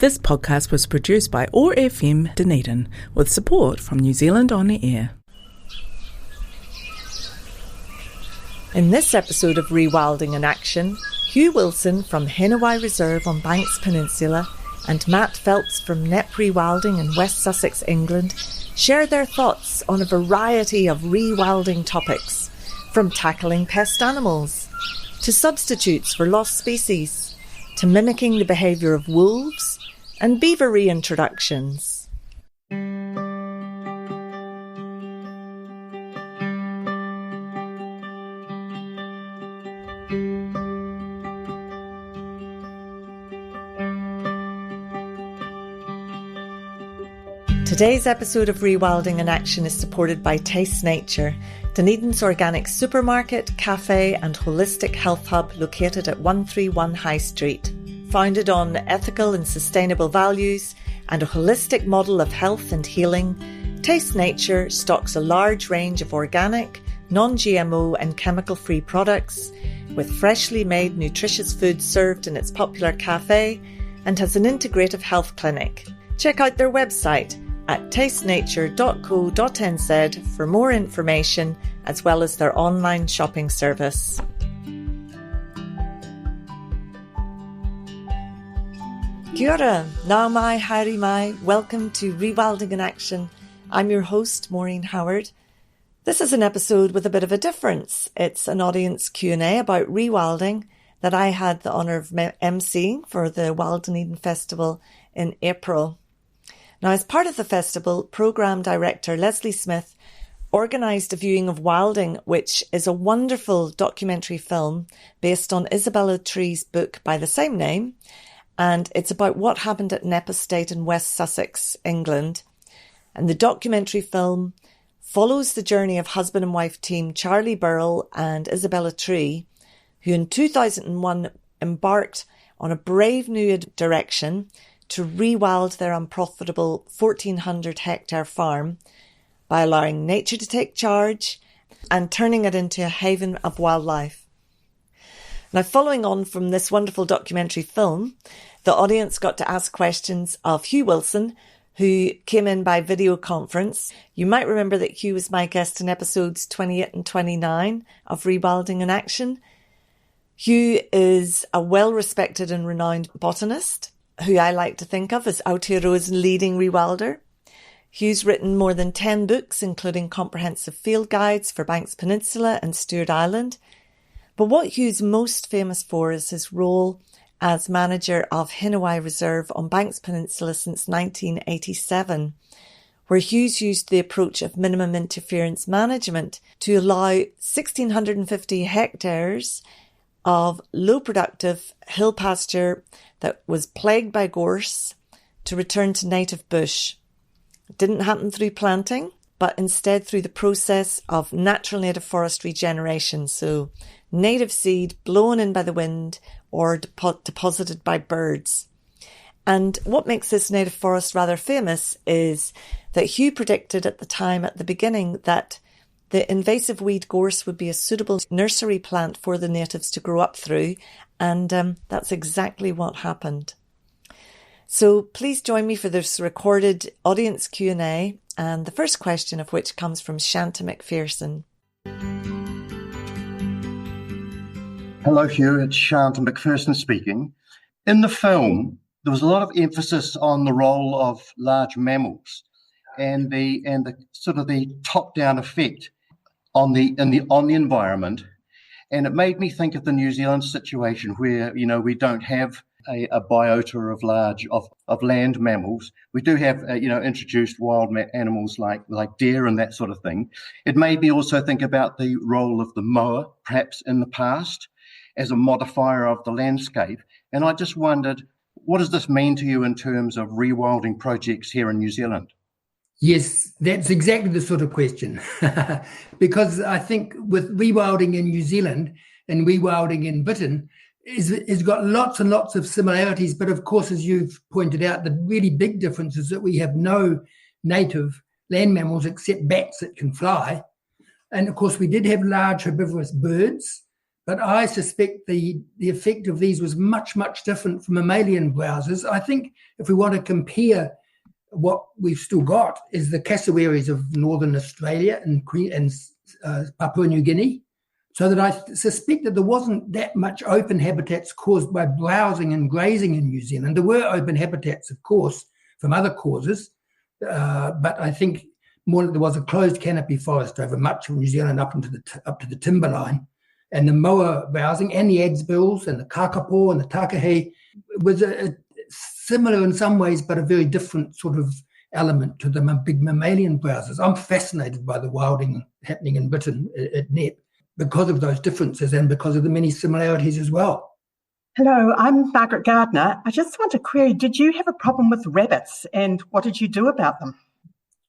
This podcast was produced by OAR FM Dunedin with support from New Zealand On Air. In this episode of Rewilding in Action, Hugh Wilson from Hinewai Reserve on Banks Peninsula and Matt Phelps from Knepp Rewilding in West Sussex, England, share their thoughts on a variety of rewilding topics, from tackling pest animals, to substitutes for lost species, to mimicking the behaviour of wolves, and beaver reintroductions. Today's episode of Rewilding in Action is supported by Taste Nature, Dunedin's organic supermarket, cafe and holistic health hub located at 131 High Street. Founded on ethical and sustainable values and a holistic model of health and healing, Taste Nature stocks a large range of organic, non-GMO and chemical-free products with freshly made nutritious food served in its popular cafe and has an integrative health clinic. Check out their website at tastenature.co.nz for more information, as well as their online shopping service. Kia ora, nau mai, haere mai, welcome to Rewilding in Action. I'm your host, Maureen Howard. This is an episode with a bit of a difference. It's an audience Q&A about rewilding that I had the honour of emceeing for the Wild Dunedin Festival in April. Now, as part of the festival, programme director Leslie Smith organised a viewing of Wilding, which is a wonderful documentary film based on Isabella Tree's book by the same name, and it's about what happened at Knepp Estate in West Sussex, England. And the documentary film follows the journey of husband and wife team Charlie Burrell and Isabella Tree, who in 2001 embarked on a brave new direction to rewild their unprofitable 1,400 hectare farm by allowing nature to take charge and turning it into a haven of wildlife. Now, following on from this wonderful documentary film, the audience got to ask questions of Hugh Wilson, who came in by video conference. You might remember that Hugh was my guest in episodes 28 and 29 of Rewilding in Action. Hugh is a well-respected and renowned botanist, who I like to think of as Aotearoa's leading rewilder. Hugh's written more than 10 books, including comprehensive field guides for Banks Peninsula and Stewart Island. But what Hugh's most famous for is his role as manager of Hinewai Reserve on Banks Peninsula since 1987, where Hugh's used the approach of minimum interference management to allow 1,650 hectares of low productive hill pasture that was plagued by gorse to return to native bush. It didn't happen through planting, but instead through the process of natural native forest regeneration. So native seed blown in by the wind or deposited by birds. And what makes this native forest rather famous is that Hugh predicted at the time, at the beginning, that the invasive weed gorse would be a suitable nursery plant for the natives to grow up through, and that's exactly what happened. So please join me for this recorded audience Q&A, and the first question of which comes from Shanta McPherson. Hello Hugh, it's Shanta McPherson speaking. In the film, there was a lot of emphasis on the role of large mammals and the sort of the top-down effect on the environment, and it made me think of the New Zealand situation where we don't have a biota of land mammals. We do have introduced wild animals like deer and that sort of thing. It made me also think about the role of the mower, perhaps in the past, as a modifier of the landscape. And I just wondered, what does this mean to you in terms of rewilding projects here in New Zealand? Yes, that's exactly the sort of question. Because I think with rewilding in New Zealand and rewilding in Britain, it's got lots and lots of similarities. But of course, as you've pointed out, the really big difference is that we have no native land mammals except bats that can fly. And of course, we did have large herbivorous birds, but I suspect the effect of these was much, much different from mammalian browsers. I think if we want to compare what we've still got is the cassowaries of Northern Australia and Papua New Guinea, so that I suspect that there wasn't that much open habitats caused by browsing and grazing in New Zealand. There were open habitats, of course, from other causes, but I think more there was a closed canopy forest over much of New Zealand up to the timberline, and the moa browsing and the adsbills and the kakapo and the takahe was similar in some ways, but a very different sort of element to the big mammalian browsers. I'm fascinated by the wilding happening in Britain at Knepp because of those differences and because of the many similarities as well. Hello, I'm Margaret Gardner. I just want to query, did you have a problem with rabbits and what did you do about them?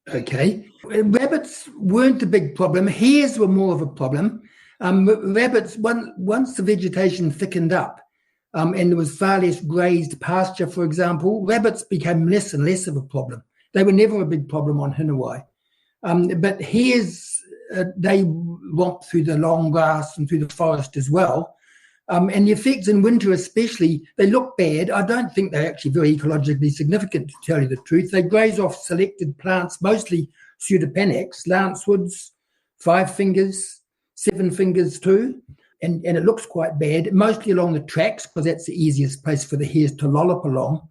Okay. Rabbits weren't a big problem. Hares were more of a problem. Rabbits, once the vegetation thickened up and there was far less grazed pasture, for example, rabbits became less and less of a problem. They were never a big problem on Hinewai. But hares, they romp through the long grass and through the forest as well. And the effects in winter especially, they look bad. I don't think they're actually very ecologically significant, to tell you the truth. They graze off selected plants, mostly pseudopanax, lancewoods, 5 fingers, 7 fingers too, and it looks quite bad, mostly along the tracks because that's the easiest place for the hares to lollop along.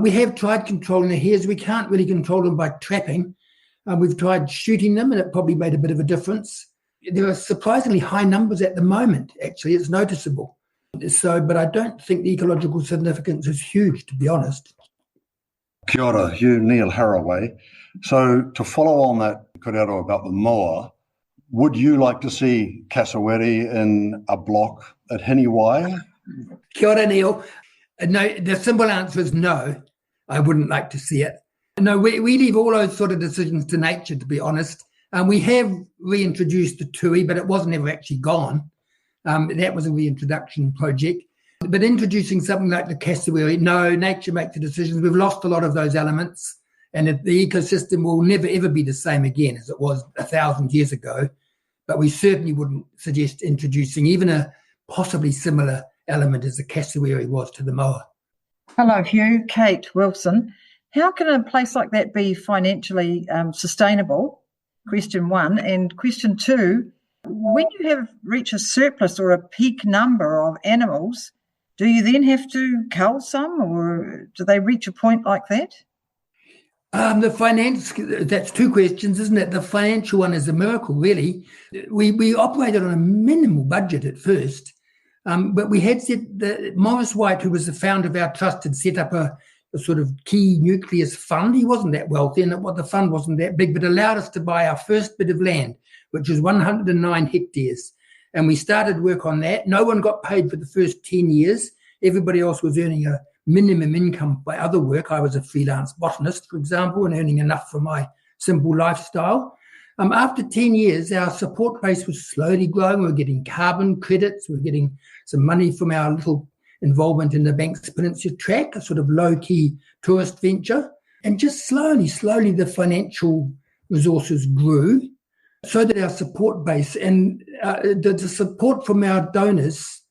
We have tried controlling the hares. We can't really control them by trapping. We've tried shooting them, and it probably made a bit of a difference. There are surprisingly high numbers at the moment, actually. It's noticeable. But I don't think the ecological significance is huge, to be honest. Kia ora, Hugh Neil Haraway. So to follow on that korero about the moa, would you like to see cassowary in a block at Hinewai? Kia ora, Neil. No, the simple answer is no. I wouldn't like to see it. No, we leave all those sort of decisions to nature, to be honest. We have reintroduced the tui, but it wasn't ever actually gone. That was a reintroduction project. But introducing something like the cassowary, no, nature makes the decisions. We've lost a lot of those elements, and the ecosystem will never, ever be the same again as it was 1,000 years ago. But we certainly wouldn't suggest introducing even a possibly similar element as the cassowary was to the moa. Hello, Hugh. Kate Wilson. How can a place like that be financially sustainable? Question 1. And question 2, when you have reached a surplus or a peak number of animals, do you then have to cull some, or do they reach a point like that? The finance, that's 2 questions, isn't it? The financial one is a miracle, really. We operated on a minimal budget at first, but we had Morris White, who was the founder of our trust, had set up a sort of key nucleus fund. He wasn't that wealthy, and the fund wasn't that big, but allowed us to buy our first bit of land, which was 109 hectares. And we started work on that. No one got paid for the first 10 years. Everybody else was earning a minimum income by other work. I was a freelance botanist, for example, and earning enough for my simple lifestyle. After 10 years, our support base was slowly growing. We were getting carbon credits. We were getting some money from our little involvement in the Banks Peninsula track, a sort of low-key tourist venture. And just slowly, the financial resources grew so that our support base and the support from our donors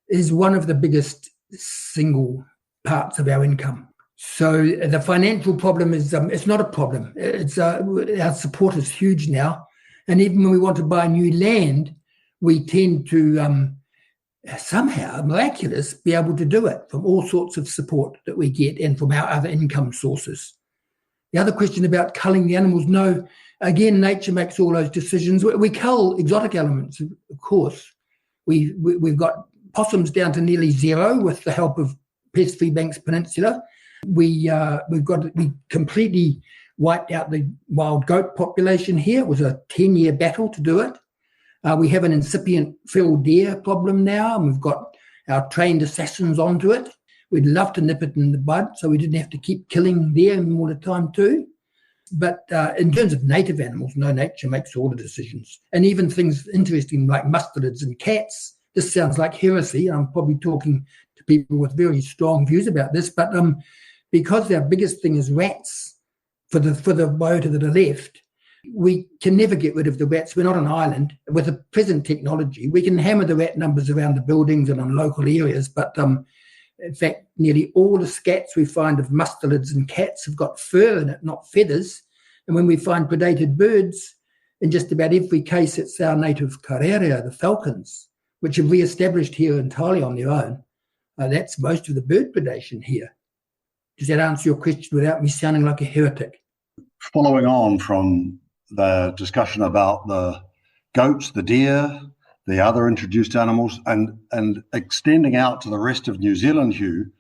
is one of the biggest single parts of our income. So the financial problem is it's not a problem. It's our support is huge now. And even when we want to buy new land, we tend to somehow, miraculous, be able to do it from all sorts of support that we get and from our other income sources. The other question about culling the animals, no, again, nature makes all those decisions. We cull exotic elements, of course. We've got possums down to nearly 0 with the help of Pest-Free Banks Peninsula. We completely wiped out the wild goat population here. It was a 10-year battle to do it. We have an incipient feral deer problem now, and we've got our trained assassins onto it. We'd love to nip it in the bud so we didn't have to keep killing them all the time too. But in terms of native animals, no, nature makes all the decisions. And even things interesting like mustelids and cats. This sounds like heresy. I'm probably talking to people with very strong views about this, but because our biggest thing is rats for the biota that are left, We can never get rid of the rats. We're not an island. With the present technology, we can hammer the rat numbers around the buildings and on local areas, but in fact, nearly all the scats we find of mustelids and cats have got fur in it, not feathers. And when we find predated birds, in just about every case, it's our native karerea, the falcons, which have re-established here entirely on their own. That's most of the bird predation here. Does that answer your question without me sounding like a heretic? Following on from the discussion about the goats, the deer, the other introduced animals, and extending out to the rest of New Zealand, Hugh,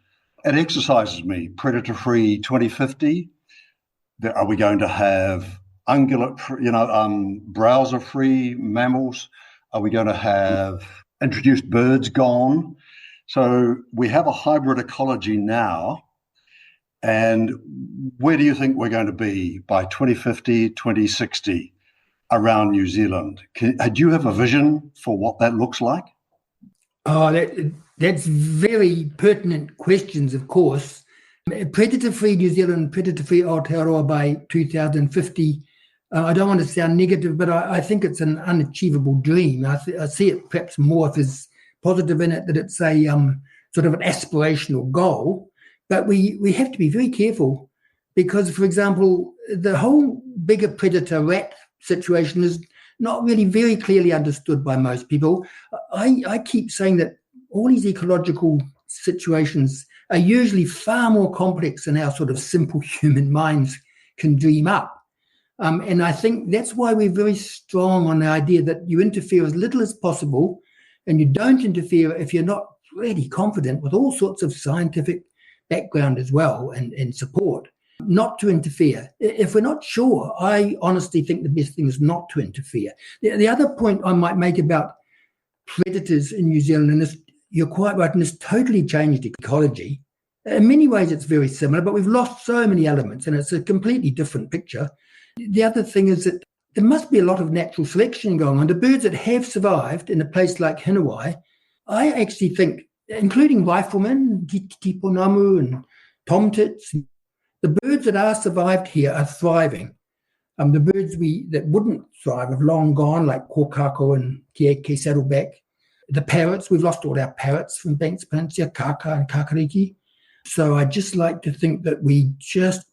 it exercises me. Predator-free 2050. Are we going to have ungulate, browser-free mammals? Are we going to have introduced birds gone? So we have a hybrid ecology now. And where do you think we're going to be by 2050, 2060 around New Zealand? Do you have a vision for what that looks like? Oh, that's very pertinent questions, of course. Predator-free New Zealand, predator-free Aotearoa by 2050. I don't want to sound negative, but I think it's an unachievable dream. I see it perhaps more if there's positive in it, that it's a sort of an aspirational goal. But we have to be very careful because, for example, the whole bigger predator rat situation is not really very clearly understood by most people. I keep saying that all these ecological situations are usually far more complex than our sort of simple human minds can dream up. And I think that's why we're very strong on the idea that you interfere as little as possible, and you don't interfere if you're not really confident with all sorts of scientific background as well and support, not to interfere. If we're not sure, I honestly think the best thing is not to interfere. The other point I might make about predators in New Zealand, and this, you're quite right, and this totally changed ecology. In many ways, it's very similar, but we've lost so many elements, and it's a completely different picture. The other thing is that there must be a lot of natural selection going on. The birds that have survived in a place like Hinewai, I actually think, including riflemen, titiponamu and tomtits, the birds that are survived here are thriving. The birds that wouldn't thrive have long gone, like kōkako and kieke saddleback. The parrots, we've lost all our parrots from Banks Peninsula, kaka and kakariki. So I just like to think that we just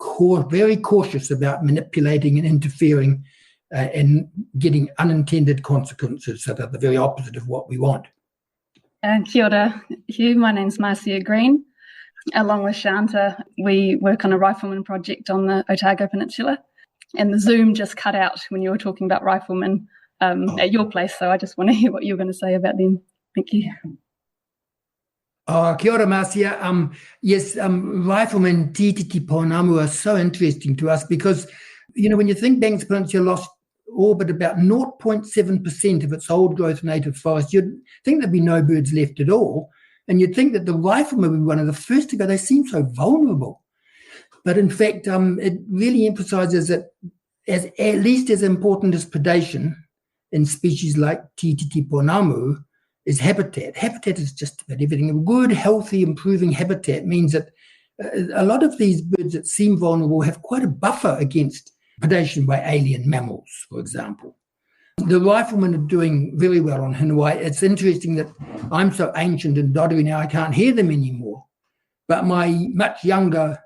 very cautious about manipulating and interfering and getting unintended consequences that are the very opposite of what we want. Kia ora, Hugh. My name's Marcia Green. Along with Shanta, we work on a rifleman project on the Otago Peninsula. And the Zoom just cut out when you were talking about riflemen at your place. So I just want to hear what you were going to say about them. Thank you. Oh, kia ora, Marcia. Yes, riflemen titiponamu are so interesting to us because, when you think Banks Peninsula lost all but about 0.7% of its old-growth native forest, you'd think there'd be no birds left at all. And you'd think that the riflemen would be one of the first to go. They seem so vulnerable. But in fact, it really emphasises that at least as important as predation in species like titiponamu is habitat. Habitat is just about everything. A good, healthy, improving habitat means that a lot of these birds that seem vulnerable have quite a buffer against predation by alien mammals, for example. The riflemen are doing very well on Hinewai. It's interesting that I'm so ancient and doddery now I can't hear them anymore. But my much younger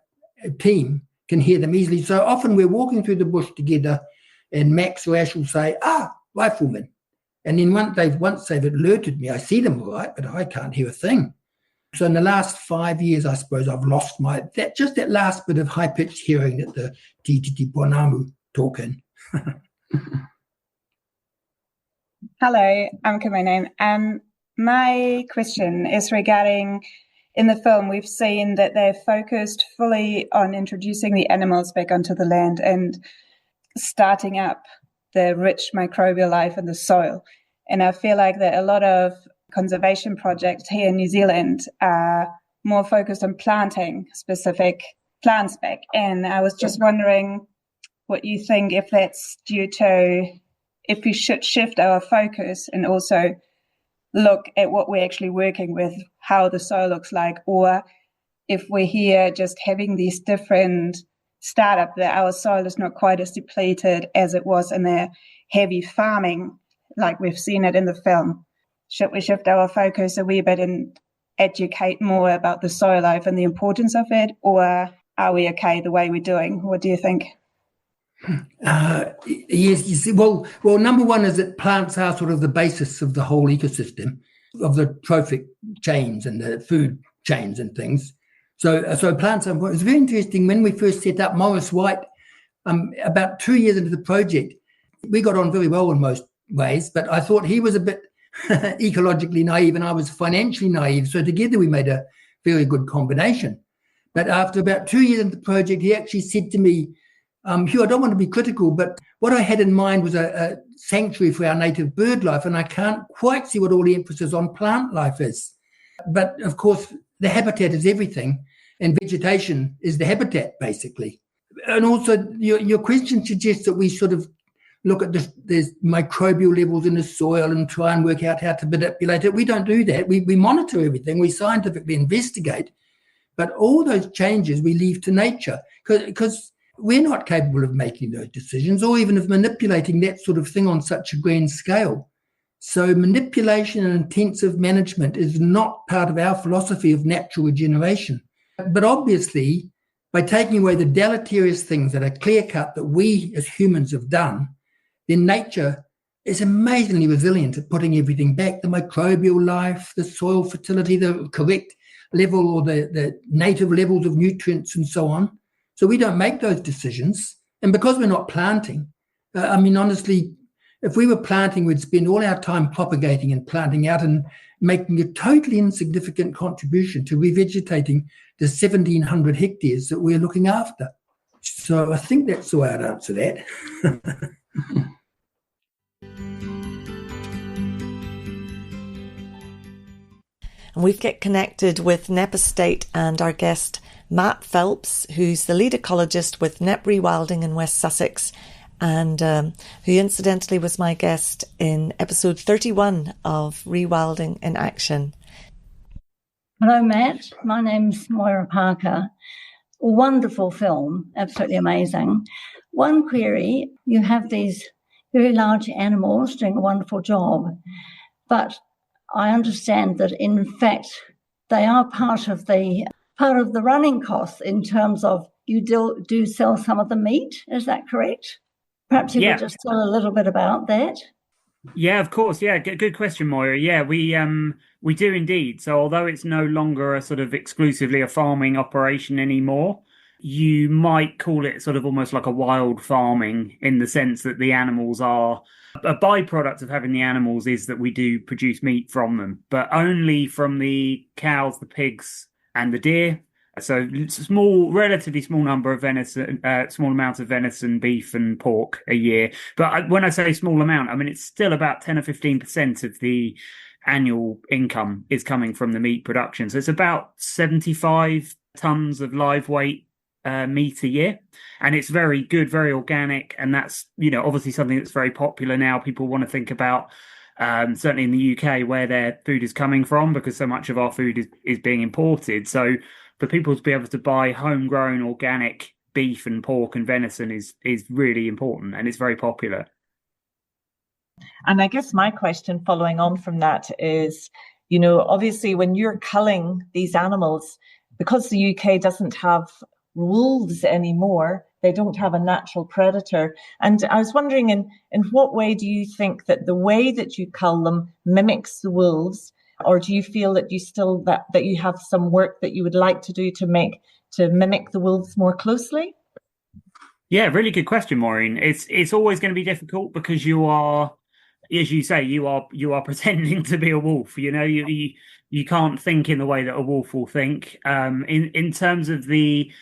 team can hear them easily. So often we're walking through the bush together and Max or Ash will say, riflemen. And then once they've alerted me, I see them all right, but I can't hear a thing. So in the last 5 years, I suppose I've lost that last bit of high-pitched hearing that the titiponamu talk in. Hello, I'm Kamene. My question is regarding, in the film, we've seen that they're focused fully on introducing the animals back onto the land and starting up the rich microbial life in the soil. And I feel like that a lot of conservation projects here in New Zealand are more focused on planting specific plants back. And I was just wondering what you think, if that's due to, if we should shift our focus and also look at what we're actually working with, how the soil looks like, or if we're here just having these different startup that our soil is not quite as depleted as it was in the heavy farming, like we've seen it in the film. Should we shift our focus a wee bit and educate more about the soil life and the importance of it, or are we okay the way we're doing? What do you think? Yes, you see, well, number one is that plants are sort of the basis of the whole ecosystem, of the trophic chains and the food chains and things. So plants are important. It's very interesting. When we first set up Morris White, about 2 years into the project, we got on very well in most ways, but I thought he was a bit ecologically naive and I was financially naive. So together we made a very good combination. But after about 2 years into the project, he actually said to me, Hugh, I don't want to be critical, but what I had in mind was a sanctuary for our native bird life, and I can't quite see what all the emphasis on plant life is. But of course, the habitat is everything, and vegetation is the habitat, basically. And also, your question suggests that we sort of look at the microbial levels in the soil and try and work out how to manipulate it. We don't do that. We monitor everything. We scientifically investigate. But all those changes we leave to nature because we're not capable of making those decisions or even of manipulating that sort of thing on such a grand scale. So manipulation and intensive management is not part of our philosophy of natural regeneration. But obviously, by taking away the deleterious things that are clear-cut that we as humans have done, then nature is amazingly resilient at putting everything back, the microbial life, the soil fertility, the correct level or the native levels of nutrients and so on. So we don't make those decisions. And because we're not planting, honestly, if we were planting, we'd spend all our time propagating and planting out and making a totally insignificant contribution to revegetating the 1,700 hectares that we're looking after. So I think that's the way I'd answer that. And we've get connected with Knepp Estate and our guest, Matt Phelps, who's the lead ecologist with Knepp Rewilding in West Sussex, and who incidentally was my guest in episode 31 of Rewilding in Action. Hello, Matt. My name's Moira Parker. Wonderful film, absolutely amazing. One query, you have these very large animals doing a wonderful job, but I understand that in fact they are part of the running costs in terms of you do sell some of the meat. Is that correct? Perhaps you could just tell a little bit about that. Yeah, of course. Yeah, good question, Moira. Yeah, we do indeed. So although it's no longer a sort of exclusively a farming operation anymore, you might call it sort of almost like a wild farming in the sense that the animals are a byproduct of having the animals is that we do produce meat from them, but only from the cows, the pigs, and the deer. So relatively small number of venison, small amounts of venison, beef, and pork a year. But when I say small amount, I mean it's still about 10 or 15% of the annual income is coming from the meat production. So it's about 75 tons of live weight meat a year, and it's very good, very organic, and that's obviously something that's very popular now. People want to think about certainly in the UK where their food is coming from, because so much of our food is being imported. So for people to be able to buy homegrown organic beef and pork and venison is really important, and it's very popular. And I guess my question following on from that is, obviously when you're culling these animals, because the UK doesn't have wolves anymore, they don't have a natural predator. And I was wondering in what way do you think that the way that you cull them mimics the wolves, or do you feel that you still that you have some work that you would like to do to mimic the wolves more closely? Yeah, really good question, Maureen. It's always going to be difficult because you are, as you say, you are pretending to be a wolf. You can't think in the way that a wolf will think. In terms of the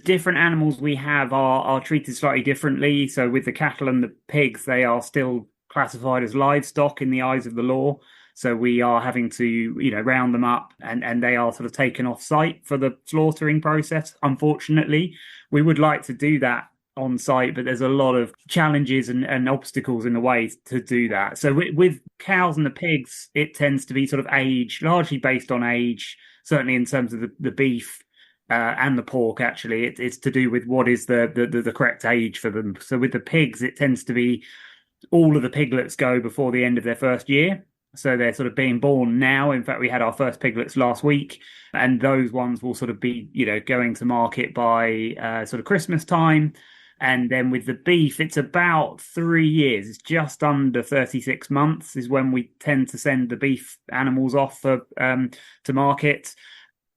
different animals we have are treated slightly differently. So with the cattle and the pigs, they are still classified as livestock in the eyes of the law. So we are having to, round them up and they are sort of taken off site for the slaughtering process. Unfortunately, we would like to do that on site, but there's a lot of challenges and obstacles in the way to do that. So with cows and the pigs, it tends to be sort of age, largely based on age, certainly in terms of the beef. and the pork, actually. It's to do with what is the correct age for them. So with the pigs, it tends to be all of the piglets go before the end of their first year. So they're sort of being born now. In fact, we had our first piglets last week, and those ones will sort of be, going to market by sort of Christmas time. And then with the beef, it's about 3 years. It's just under 36 months is when we tend to send the beef animals off for to market.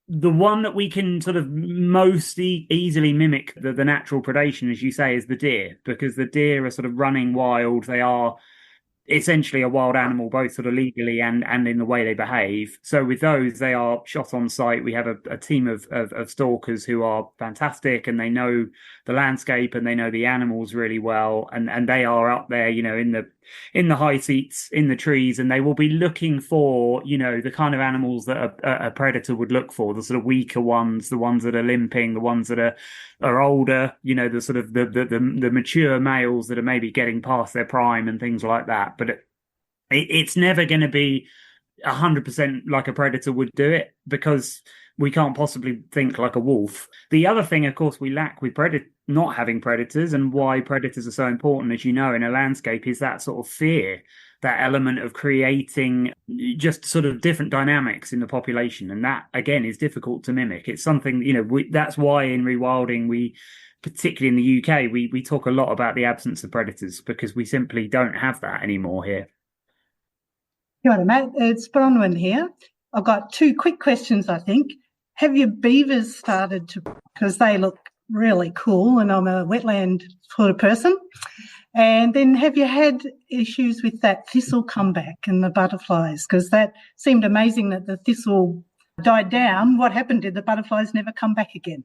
The one that we can sort of most easily mimic the natural predation, as you say, is the deer, because the deer are sort of running wild. They are essentially a wild animal, both sort of legally and in the way they behave. So with those, they are shot on site. We have a team of stalkers who are fantastic, and they know the landscape and they know the animals really well, and they are up there, in the high seats in the trees, and they will be looking for the kind of animals that a predator would look for, the sort of weaker ones, the ones that are limping, the ones that are older, the sort of the mature males that are maybe getting past their prime and things like that. But it's never going to be 100% like a predator would do it, because we can't possibly think like a wolf. The other thing, of course, we lack with not having predators, and why predators are so important, as you know, in a landscape, is that sort of fear, that element of creating just sort of different dynamics in the population. And that, again, is difficult to mimic. It's something, that's why in rewilding, we, particularly in the UK, we talk a lot about the absence of predators, because we simply don't have that anymore here. Kia ora, Matt. It's Bronwyn here. I've got 2 quick questions, I think. Have your beavers started to, because they look really cool, and I'm a wetland sort of person. And then have you had issues with that thistle comeback and the butterflies? Because that seemed amazing that the thistle died down. What happened? Did the butterflies never come back again?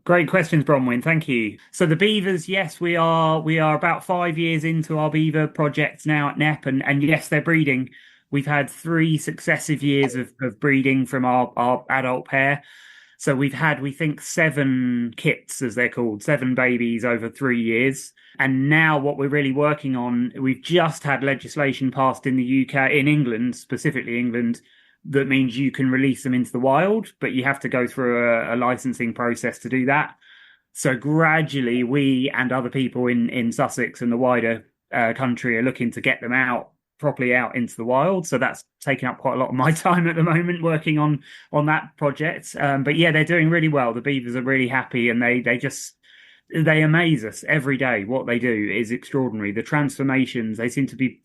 Great questions, Bronwyn. Thank you. So the beavers, yes, we are about 5 years into our beaver project now at Knepp, and yes, they're breeding. We've had 3 successive years of breeding from our adult pair. So we've had, we think, 7 kits, as they're called, 7 babies over 3 years. And now what we're really working on, we've just had legislation passed in the UK, in England, specifically England, that means you can release them into the wild, but you have to go through a licensing process to do that. So gradually, we and other people in Sussex and the wider country are looking to get them properly out into the wild. So that's taking up quite a lot of my time at the moment, working on that project. But yeah, they're doing really well. The beavers are really happy, and they amaze us every day. What they do is extraordinary. The transformations, they seem to be,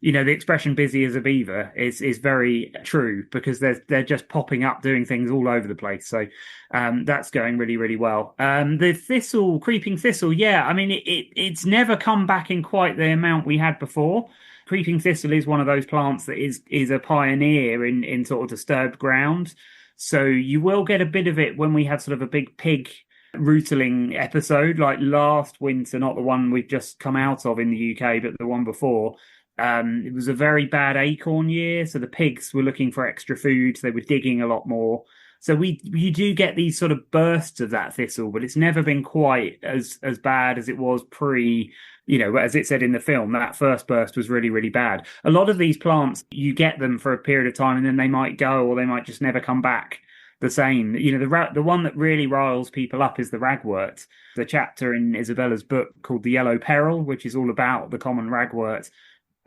the expression busy as a beaver is very true, because they're just popping up doing things all over the place. So that's going really, really well. The creeping thistle, yeah, I mean, it's never come back in quite the amount we had before. Creeping thistle is one of those plants that is a pioneer in sort of disturbed ground. So you will get a bit of it when we had sort of a big pig rootling episode, like last winter, not the one we've just come out of in the UK, but the one before. It was a very bad acorn year, so the pigs were looking for extra food. They were digging a lot more. So you do get these sort of bursts of that thistle, but it's never been quite as bad as it was pre, as it said in the film. That first burst was really, really bad. A lot of these plants, you get them for a period of time and then they might go, or they might just never come back the same. The one that really riles people up is the ragwort. The chapter in Isabella's book called The Yellow Peril, which is all about the common ragwort,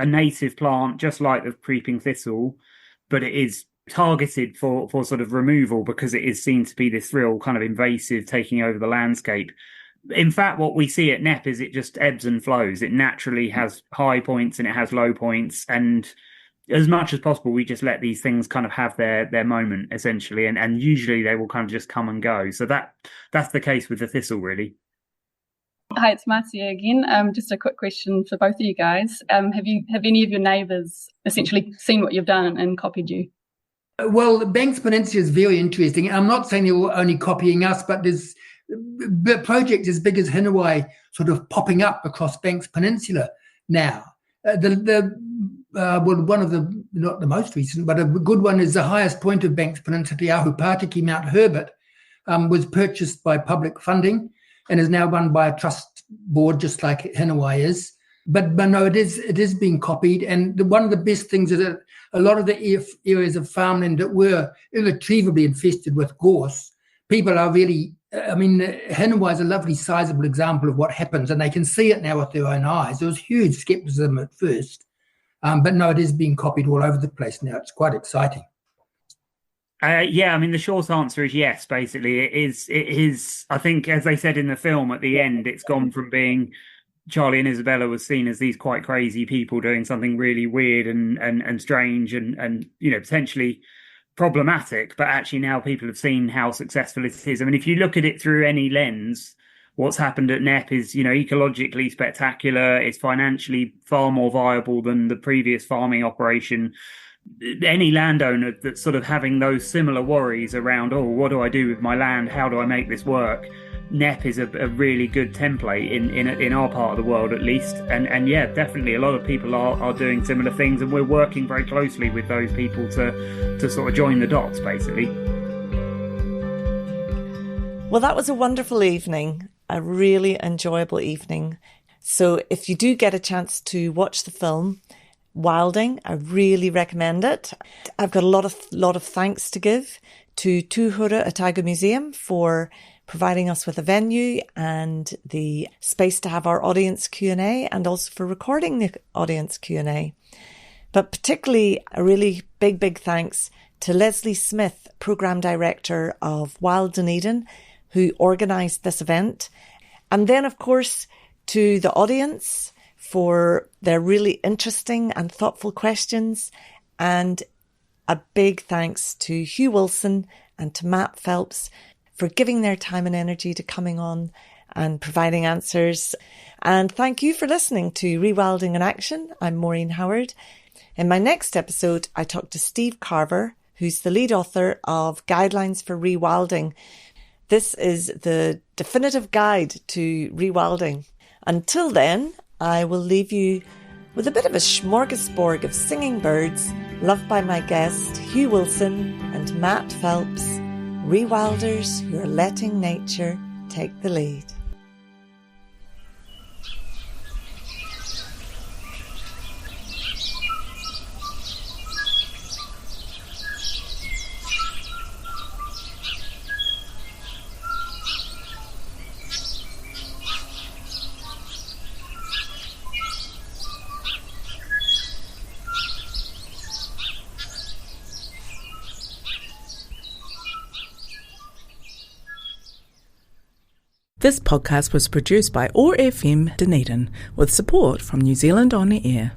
a native plant just like the creeping thistle, but it is targeted for sort of removal, because it is seen to be this real kind of invasive taking over the landscape. In fact, what we see at Knepp is it just ebbs and flows. It naturally has high points and it has low points, and as much as possible we just let these things kind of have their moment, essentially, and usually they will kind of just come and go. So that's the case with the thistle, really. Hi, it's Marcia again. Just a quick question for both of you guys. Have any of your neighbours essentially seen what you've done and copied you? Well, Banks Peninsula is very interesting. I'm not saying they're only copying us, but there's a project as big as Hinewai sort of popping up across Banks Peninsula now. One of the, not the most recent, but a good one is the highest point of Banks Peninsula, Te Ahu Pātiki, Mount Herbert, was purchased by public funding and is now run by a trust board, just like Hinewai is. But no, it is being copied. And one of the best things is that a lot of the areas of farmland that were irretrievably infested with gorse people are really, Hinewai is a lovely, sizable example of what happens, and they can see it now with their own eyes. There was huge skepticism at first, but no, it is being copied all over the place now. It's quite exciting. The short answer is yes, basically. It is, I think, as they said in the film at the end, it's gone from being Charlie and Isabella was seen as these quite crazy people doing something really weird and strange and potentially problematic, but actually now people have seen how successful it is. I mean, if you look at it through any lens, what's happened at Knepp is, ecologically spectacular. It's financially far more viable than the previous farming operation. Any landowner that's sort of having those similar worries around, what do I do with my land? How do I make this work? Knepp is a really good template in our part of the world, at least. And yeah, definitely a lot of people are doing similar things, and we're working very closely with those people to sort of join the dots, basically. Well, that was a wonderful evening, a really enjoyable evening. So if you do get a chance to watch the film, Wilding, I really recommend it. I've got a lot of thanks to give to Tūhura Otago Museum for providing us with a venue and the space to have our audience Q&A, and also for recording the audience Q&A. But particularly a really big thanks to Leslie Smith, Programme Director of Wild Dunedin, who organised this event. And then, of course, to the audience for their really interesting and thoughtful questions. And a big thanks to Hugh Wilson and to Matt Phelps for giving their time and energy to coming on and providing answers. And thank you for listening to Rewilding in Action. I'm Maureen Howard. In my next episode, I talk to Steve Carver, who's the lead author of Guidelines for Rewilding. This is the definitive guide to rewilding. Until then, I will leave you with a bit of a smorgasbord of singing birds, loved by my guests Hugh Wilson and Matt Phelps, rewilders who are letting nature take the lead. This podcast was produced by OAR FM Dunedin with support from New Zealand On the Air.